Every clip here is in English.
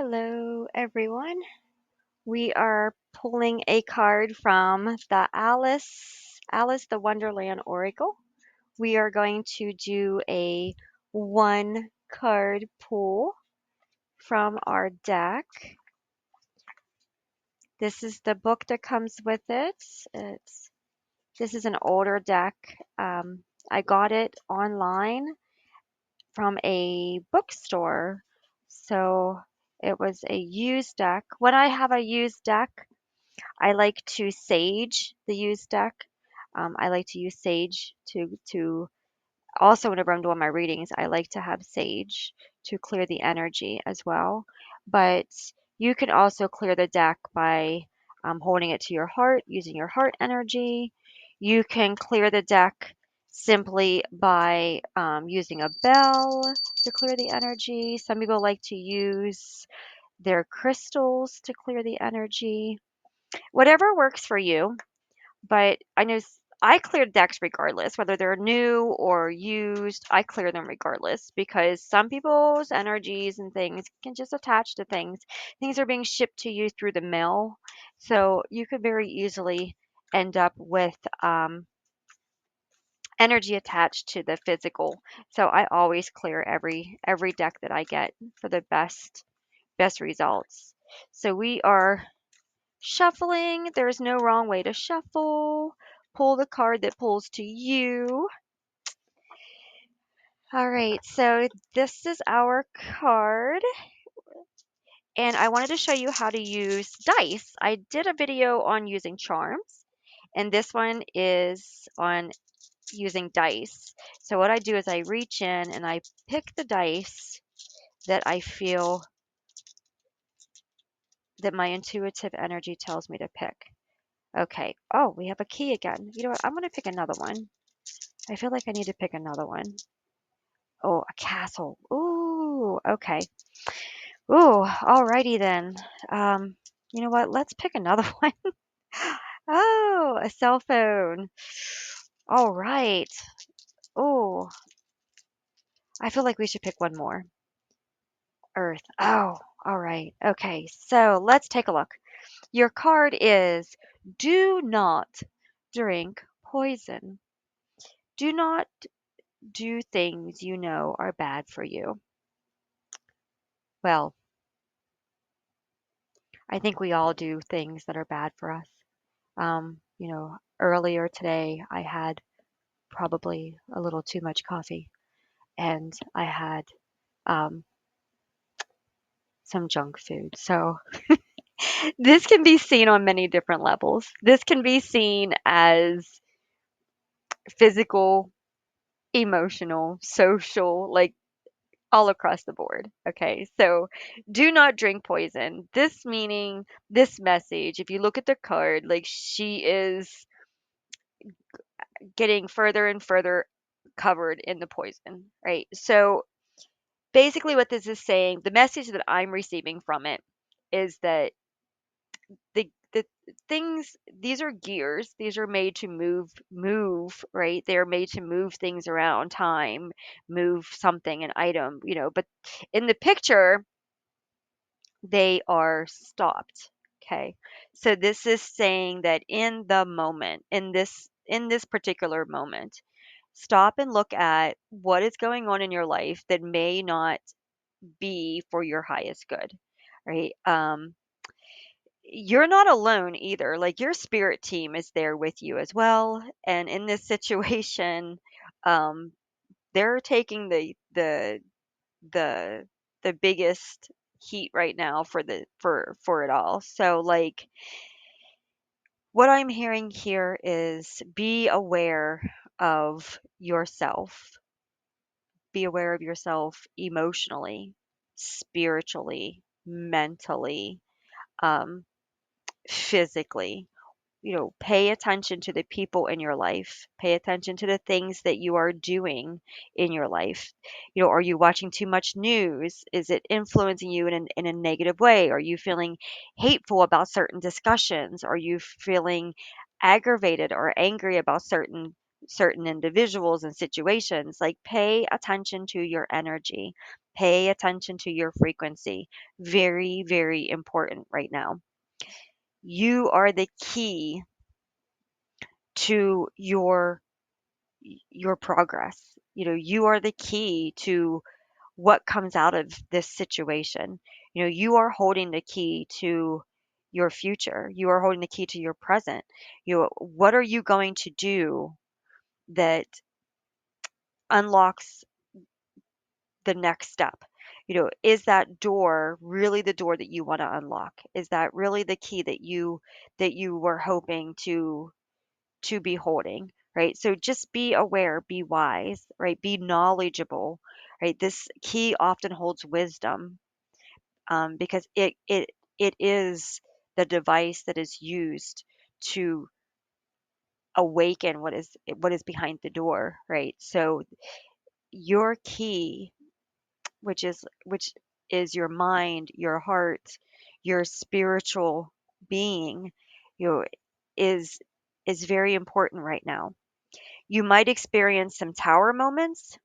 Hello, everyone. We are pulling a card from the Alice the Wonderland Oracle. We are going to do a one card pull from our deck. This is the book that comes with it. This is an older deck. I got it online from a bookstore. So it was a used deck. When I have a used deck, I like to sage the used deck. I like to use sage to also whenever I'm doing my readings, I like to have sage to clear the energy as well. But you can also clear the deck by holding it to your heart, using your heart energy. You can clear the deck simply by using a bell to clear the energy. Some people like to use their crystals to clear the energy. Whatever works for you, but I know I clear decks regardless, whether they're new or used, I clear them regardless because some people's energies and things can just attach to things. Things are being shipped to you through the mail, so you could very easily end up with energy attached to the physical. So I always clear every deck that I get for the best results. So we are shuffling. There's no wrong way to shuffle. Pull the card that pulls to you. All right, so this is our card, and I wanted to show you how to use dice. I did a video on using charms, and this one is on using dice. So what I do is I reach in and I pick the dice that I feel that my intuitive energy tells me to pick. Okay. Oh, we have a key again. You know what? I'm going to pick another one. I feel like I need to pick another one. Oh, a castle. Ooh, okay. Ooh, alrighty then. Um, you know what? Let's pick another one. Oh, a cell phone. All right. Oh, I feel like we should pick one more. Earth. Oh, all right. Okay, so let's take a look. Your card is do not drink poison. Do not do things you know are bad for you. Well, I think we all do things that are bad for us. Earlier today I had probably a little too much coffee and I had um, some junk food. So this can be seen on many different levels. This can be seen as physical, emotional, social, like all across the board. Okay. So do not drink poison. This meaning, this message, if you look at the card, like she is getting further and further covered in the poison, right? So basically, what this is saying, the message that I'm receiving from it is that the things, these are gears, these are made to move, right? They're made to move things around time, move something, an item, but in the picture, they are stopped. Okay. So this is saying that in the moment, in this particular moment, stop and look at what is going on in your life that may not be for your highest good, right? You're not alone either. Like your spirit team is there with you as well. And in this situation, um, they're taking the the biggest heat right now for it all. So like what I'm hearing here is be aware of yourself. Be aware of yourself emotionally, spiritually, mentally, um, physically. Pay attention to the people in your life. Pay attention to the things that you are doing in your life. Are you watching too much news? Is it influencing you in a negative way? Are you feeling hateful about certain discussions? Are you feeling aggravated or angry about certain individuals and situations? Like pay attention to your energy. Pay attention to your frequency. Very, very important right now. You are the key to your progress. You are the key to what comes out of this situation. You are holding the key to your future. You are holding the key to your present. What are you going to do that unlocks the next step? Is that door really the door that you want to unlock? Is that really the key that you were hoping to be holding, right? So just be aware, be wise, right? Be knowledgeable, right? This key often holds wisdom, because it is the device that is used to awaken what is behind the door, right? So your key, which is your mind, your heart, your spiritual being, you know, is is very important right now. You might experience some tower moments,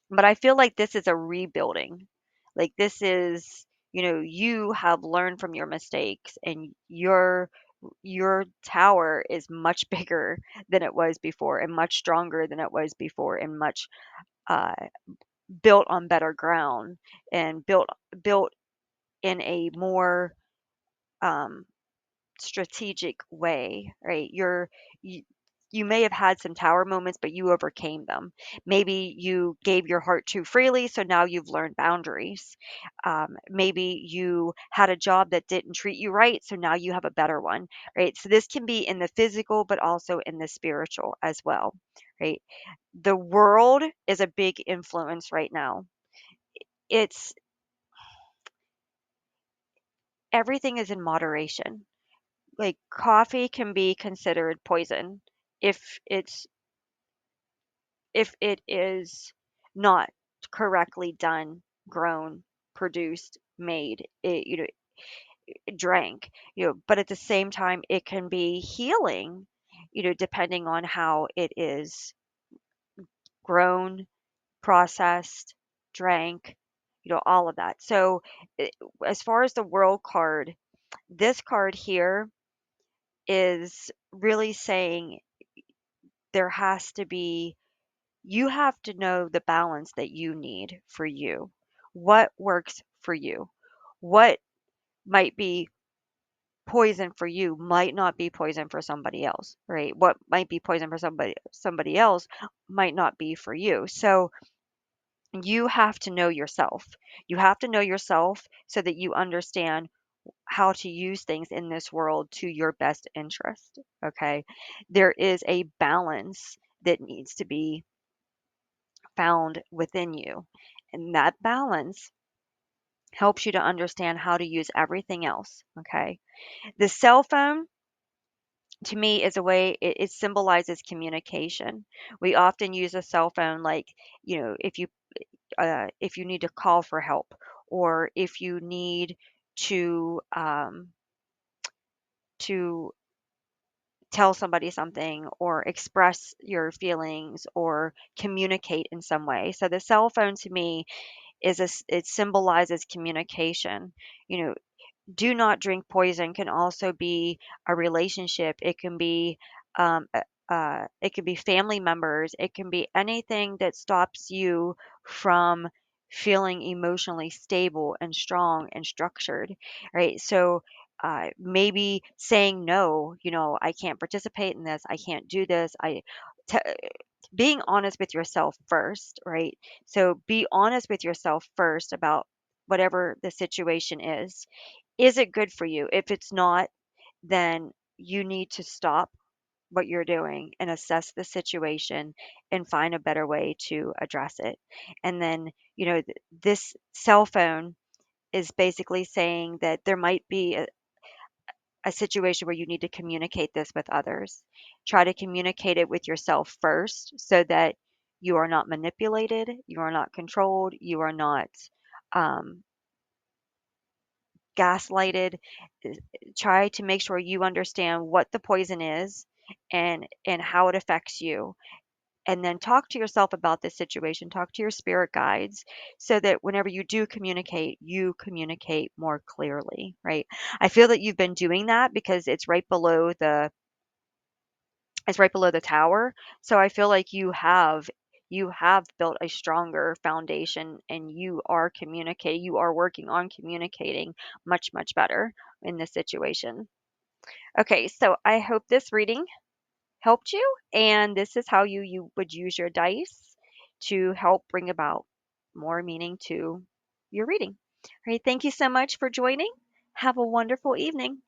but I feel like this is a rebuilding. Like this is, you have learned from your mistakes, and your tower is much bigger than it was before, and much stronger than it was before, and much uh, built on better ground, and built in a more um, strategic way, right? You may have had some tower moments, but you overcame them. Maybe you gave your heart too freely, so now you've learned boundaries. Maybe you had a job that didn't treat you right, so now you have a better one, right? So this can be in the physical, but also in the spiritual as well, right? The world is a big influence right now. It's Everything is in moderation. Like coffee can be considered poison if it is not correctly done, grown, produced, made, drank, but at the same time it can be healing, depending on how it is grown, processed, drank, all of that. So i- as far as the world card, this card here is really saying there has to be you have to know the balance that you need for you. What works for you? What might be poison for you might not be poison for somebody else, right? What might be poison for somebody else might not be for you. So you have to know yourself. You have to know yourself so that you understand how to use things in this world to your best interest, okay? There is a balance that needs to be found within you. And that balance helps you to understand how to use everything else. Okay. The cell phone to me is a way it symbolizes communication. We often use a cell phone like, if you need to call for help, or if you need to tell somebody something, or express your feelings, or communicate in some way. So the cell phone to me it symbolizes communication. You know, do not drink poison can also be a relationship. It can be family members. It can be anything that stops you from feeling emotionally stable and strong and structured, right? So maybe saying no, I can't participate in this. I can't do this. T- Being honest with yourself first, right? So be honest with yourself first about whatever the situation is. Is it good for you? If it's not, then you need to stop what you're doing and assess the situation and find a better way to address it. And then, this cell phone is basically saying that there might be a situation where you need to communicate this with others. Try to communicate it with yourself first so that you are not manipulated, you are not controlled, you are not um, gaslighted. Uh, Try to make sure you understand what the poison is and how it affects you. and then talk to yourself about this situation, talk to your spirit guides so that whenever you communicate more clearly, right? I feel that you've been doing that because it's right below the tower. So I feel like you have built a stronger foundation and you are working on communicating much better in this situation. Okay, so I hope this reading helped you, and this is how you would use your dice to help bring about more meaning to your reading. All right, thank you so much for joining. Have a wonderful evening.